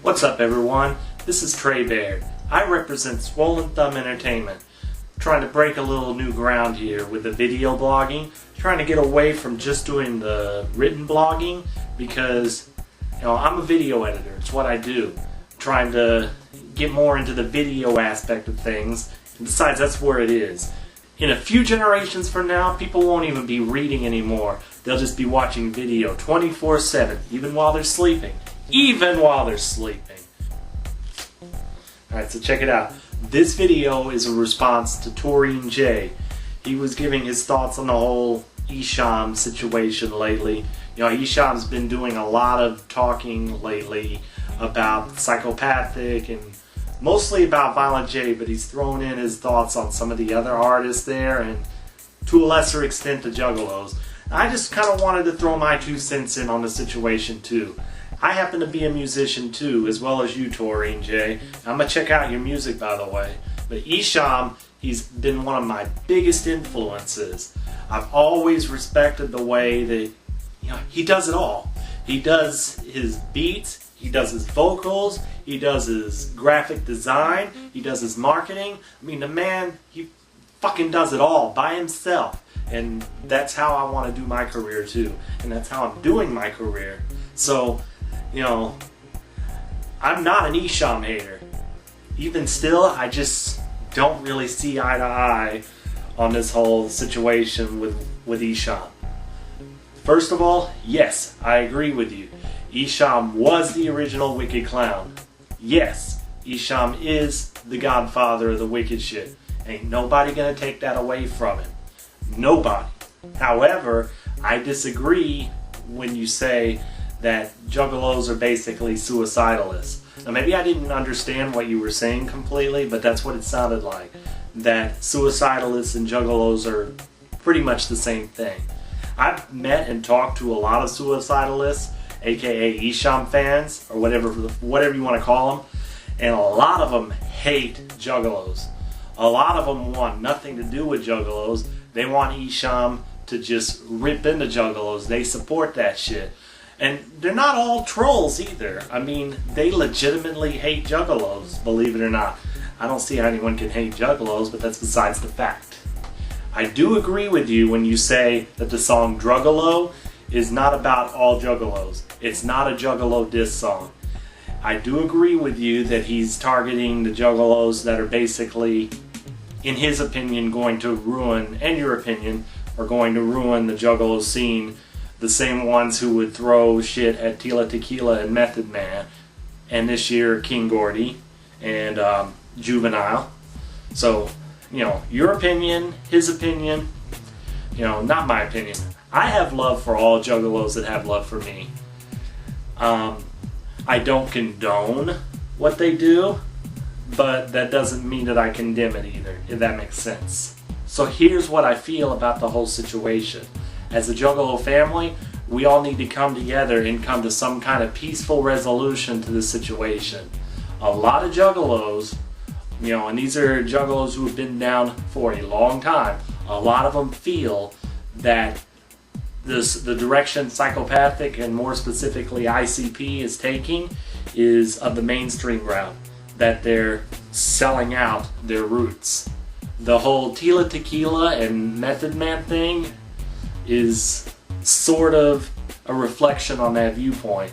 What's up everyone, this is Trey Baird. I represent Swollen Thumb Entertainment. Trying to break a little new ground here with the video blogging. Trying to get away from just doing the written blogging because I'm a video editor, it's what I do. Trying to get more into the video aspect of things, and besides that's where it is. In a few generations from now, people won't even be reading anymore. They'll just be watching video 24/7, even while they're sleeping. Even while they're sleeping. Alright, so check it out. This video is a response to taureanJ. He was giving his thoughts on the whole Esham situation lately. Esham's been doing a lot of talking lately about psychopathic and mostly about Violent J, but he's thrown in his thoughts on some of the other artists there and to a lesser extent the Juggalos. I just kind of wanted to throw my 2 cents in on the situation too. I happen to be a musician too, as well as you, taureanJ. I'm going to check out your music, by the way. But Esham, he's been one of my biggest influences. I've always respected the way that he does it all. He does his beats, he does his vocals, he does his graphic design, he does his marketing. I mean, the man, he fucking does it all by himself. And that's how I want to do my career too. And that's how I'm doing my career. So, I'm not an Esham hater. Even still, I just don't really see eye to eye on this whole situation with Esham. First of all, yes, I agree with you. Esham was the original wicked clown. Yes, Esham is the godfather of the wicked shit. Ain't nobody gonna take that away from him. Nobody. However, I disagree when you say that Juggalos are basically suicidalists. Now maybe I didn't understand what you were saying completely, but that's what it sounded like. That suicidalists and Juggalos are pretty much the same thing. I've met and talked to a lot of suicidalists, aka Esham fans, or whatever you want to call them, and a lot of them hate Juggalos. A lot of them want nothing to do with Juggalos. They want Esham to just rip into Juggalos. They support that shit. And they're not all trolls either. I mean, they legitimately hate Juggalos, believe it or not. I don't see how anyone can hate Juggalos, but that's besides the fact. I do agree with you when you say that the song Juggalo is not about all Juggalos. It's not a Juggalo diss song. I do agree with you that he's targeting the Juggalos that are basically, in his opinion, going to ruin, and your opinion, are going to ruin the Juggalo scene. The same ones who would throw shit at Tila Tequila and Method Man, and this year King Gordy and Juvenile. So, your opinion, his opinion, not my opinion. I have love for all Juggalos that have love for me. I don't condone what they do, but that doesn't mean that I condemn it either, if that makes sense. So here's what I feel about the whole situation. As a Juggalo family, we all need to come together and come to some kind of peaceful resolution to this situation. A lot of Juggalos, and these are Juggalos who have been down for a long time, a lot of them feel that the direction psychopathic and more specifically ICP is taking is of the mainstream route, that they're selling out their roots. The whole Tila Tequila and Method Man thing is sort of a reflection on that viewpoint.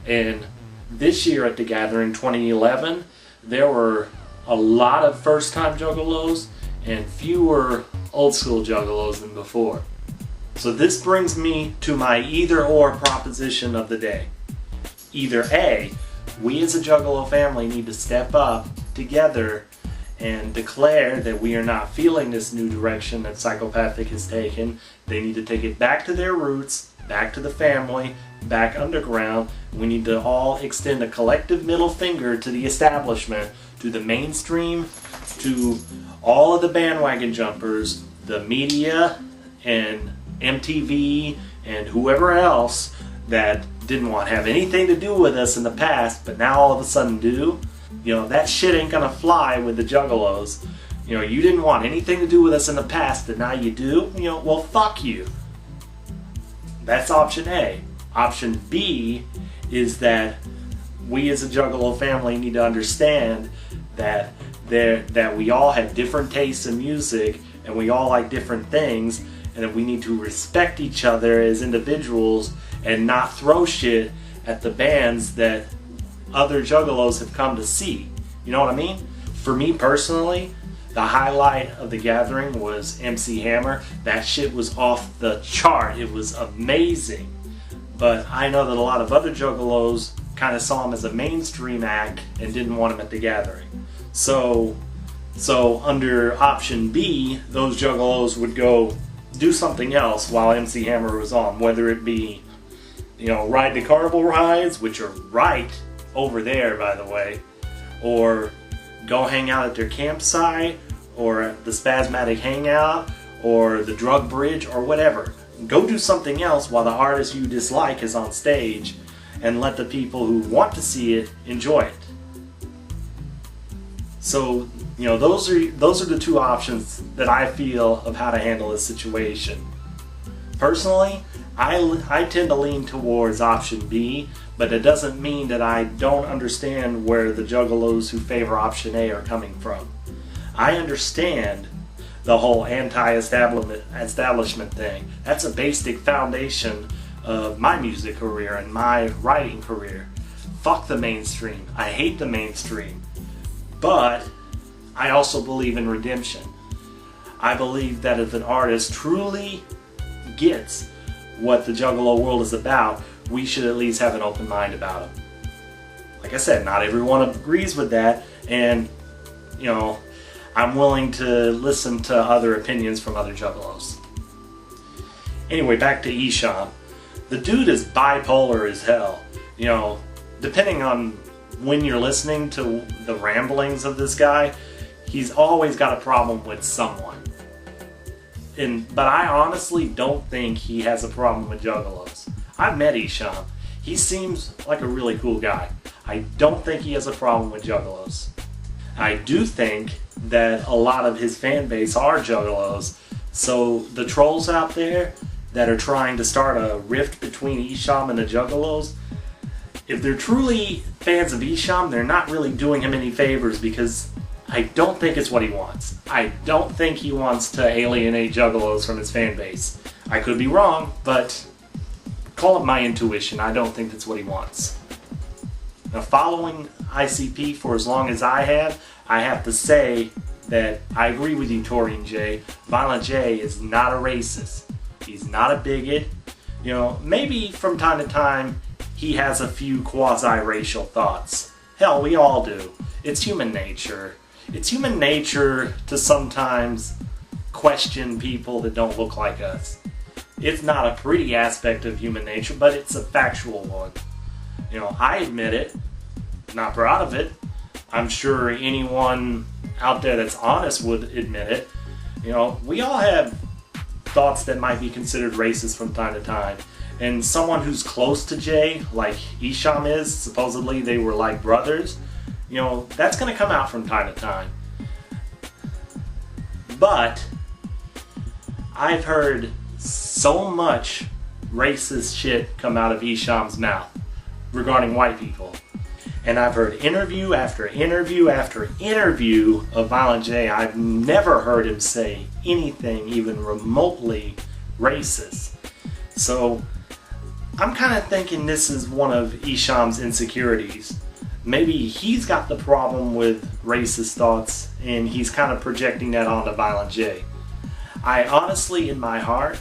And this year at the gathering 2011, there were a lot of first-time Juggalos and fewer old-school Juggalos than before. So this brings me to my either-or proposition of the day. Either A, we as a Juggalo family need to step up together and declare that we are not feeling this new direction that psychopathic has taken. They need to take it back to their roots, back to the family, back underground. We need to all extend a collective middle finger to the establishment, to the mainstream, to all of the bandwagon jumpers, the media, and MTV, and whoever else that didn't want to have anything to do with us in the past, but now all of a sudden do. That shit ain't gonna fly with the Juggalos. You didn't want anything to do with us in the past, but now you do. Well, fuck you. That's option A. Option B is that we as a Juggalo family need to understand that we all have different tastes in music and we all like different things, and that we need to respect each other as individuals and not throw shit at the bands that other Juggalos have come to see. You know what I mean? For me personally, the highlight of the gathering was MC Hammer. That shit was off the chart. It was amazing. But I know that a lot of other Juggalos kind of saw him as a mainstream act and didn't want him at the gathering. So under option B, those Juggalos would go do something else while MC Hammer was on, whether it be, ride the carnival rides, which are right over there, by the way, or go hang out at their campsite, or at the Spasmatic Hangout, or the Drug Bridge, or whatever. Go do something else while the artist you dislike is on stage, and let the people who want to see it enjoy it. So, those are the two options that I feel of how to handle this situation. Personally, I tend to lean towards option B, but it doesn't mean that I don't understand where the Juggalos who favor option A are coming from. I understand the whole anti-establishment thing. That's a basic foundation of my music career and my writing career. Fuck the mainstream. I hate the mainstream. But I also believe in redemption. I believe that if an artist truly gets what the Juggalo world is about, we should at least have an open mind about it. Like I said, not everyone agrees with that, and I'm willing to listen to other opinions from other Juggalos. Anyway, back to Esham. The dude is bipolar as hell. Depending on when you're listening to the ramblings of this guy, he's always got a problem with someone. But I honestly don't think he has a problem with Juggalos. I've met Esham. He seems like a really cool guy. I don't think he has a problem with Juggalos. I do think that a lot of his fan base are Juggalos, so the trolls out there that are trying to start a rift between Esham and the Juggalos, if they're truly fans of Esham, they're not really doing him any favors, because I don't think it's what he wants. I don't think he wants to alienate Juggalos from his fan base. I could be wrong, but call it my intuition. I don't think that's what he wants. Now, following ICP for as long as I have to say that I agree with you, taureanJ. Violent J is not a racist. He's not a bigot. Maybe from time to time he has a few quasi-racial thoughts. Hell, we all do. It's human nature. It's human nature to sometimes question people that don't look like us. It's not a pretty aspect of human nature, but it's a factual one. I admit it. Not proud of it. I'm sure anyone out there that's honest would admit it. We all have thoughts that might be considered racist from time to time. And someone who's close to Jay, like Esham is, supposedly they were like brothers, that's going to come out from time to time. But I've heard so much racist shit come out of Esham's mouth regarding white people. And I've heard interview after interview after interview of Violent J. I've never heard him say anything even remotely racist. So I'm kind of thinking this is one of Esham's insecurities. Maybe he's got the problem with racist thoughts and he's kind of projecting that onto Violent J. I honestly, in my heart,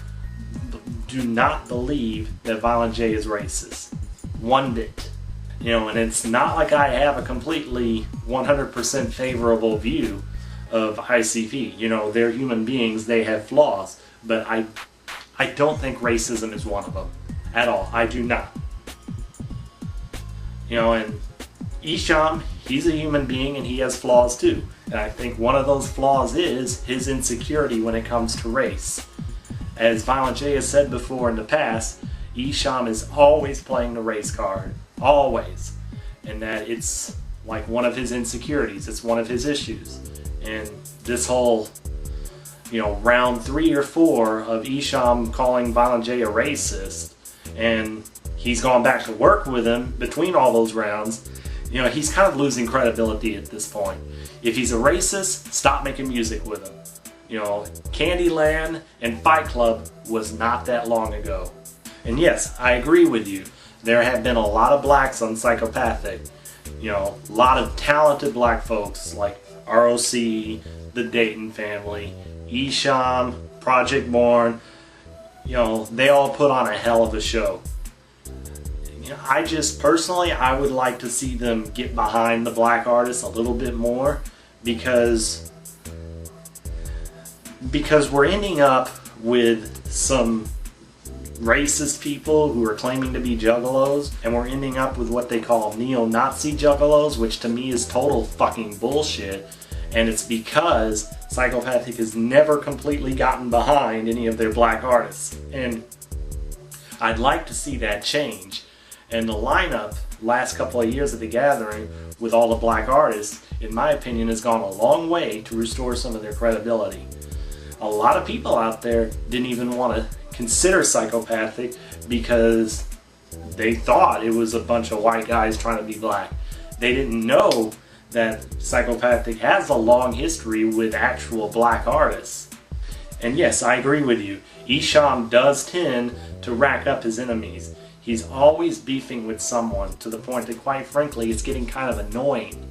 do not believe that Violent J is racist. One bit. And it's not like I have a completely 100% favorable view of ICP. They're human beings, they have flaws, but I don't think racism is one of them. At all. I do not. And Esham, he's a human being and he has flaws too. And I think one of those flaws is his insecurity when it comes to race. As Violent J has said before in the past, Esham is always playing the race card. Always. And that it's like one of his insecurities. It's one of his issues. And this whole, round 3 or 4 of Esham calling Violent J a racist, and he's gone back to work with him between all those rounds, he's kind of losing credibility at this point. If he's a racist, stop making music with him. Candyland and Fight Club was not that long ago. And yes, I agree with you. There have been a lot of blacks on Psychopathic. A lot of talented black folks like ROC, the Dayton family, Esham, Project Born. They all put on a hell of a show. I just personally, I would like to see them get behind the black artists a little bit more, because we're ending up with some racist people who are claiming to be juggalos, and we're ending up with what they call neo-Nazi juggalos, which to me is total fucking bullshit. And it's because Psychopathic has never completely gotten behind any of their black artists. And I'd like to see that change. And the lineup last couple of years at the Gathering with all the black artists, in my opinion, has gone a long way to restore some of their credibility. A lot of people out there didn't even want to consider Psychopathic because they thought it was a bunch of white guys trying to be black. They didn't know that Psychopathic has a long history with actual black artists. And yes, I agree with you. Esham does tend to rack up his enemies. He's always beefing with someone to the point that, quite frankly, it's getting kind of annoying.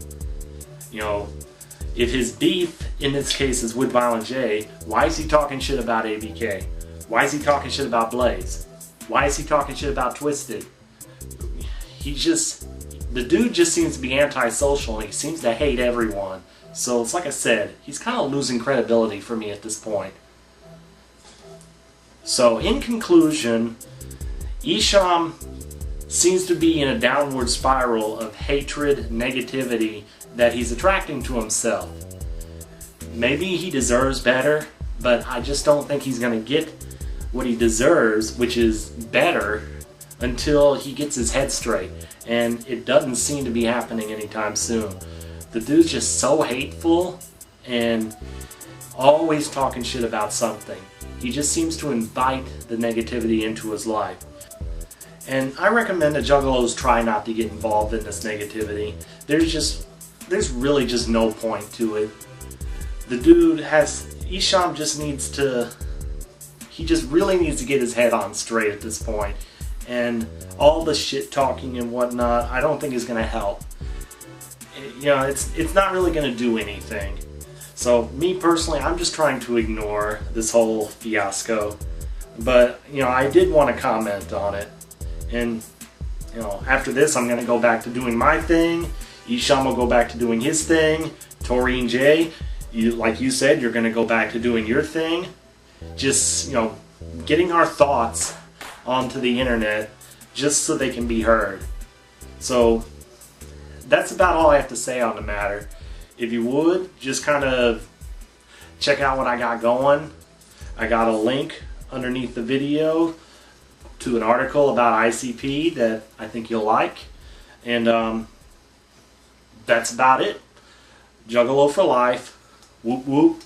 If his beef in this case is with Violent J, why is he talking shit about ABK? Why is he talking shit about Blaze? Why is he talking shit about Twisted? The dude just seems to be antisocial, and he seems to hate everyone. So it's like I said, he's kind of losing credibility for me at this point. So in conclusion, Esham seems to be in a downward spiral of hatred, negativity that he's attracting to himself. Maybe he deserves better, but I just don't think he's going to get what he deserves, which is better, until he gets his head straight. And it doesn't seem to be happening anytime soon. The dude's just so hateful and always talking shit about something. He just seems to invite the negativity into his life. And I recommend that Juggalos try not to get involved in this negativity. There's really just no point to it. The dude Esham he just really needs to get his head on straight at this point. And all the shit talking and whatnot, I don't think is going to help. It's not really going to do anything. So me personally, I'm just trying to ignore this whole fiasco. But, I did want to comment on it. And, after this, I'm going to go back to doing my thing. Esham will go back to doing his thing. taureanJ, like you said, you're going to go back to doing your thing. Just, getting our thoughts onto the internet just so they can be heard. So that's about all I have to say on the matter. If you would, just kind of check out what I got going. I got a link underneath the video to an article about ICP that I think you'll like. And that's about it. Juggalo for life. Whoop whoop.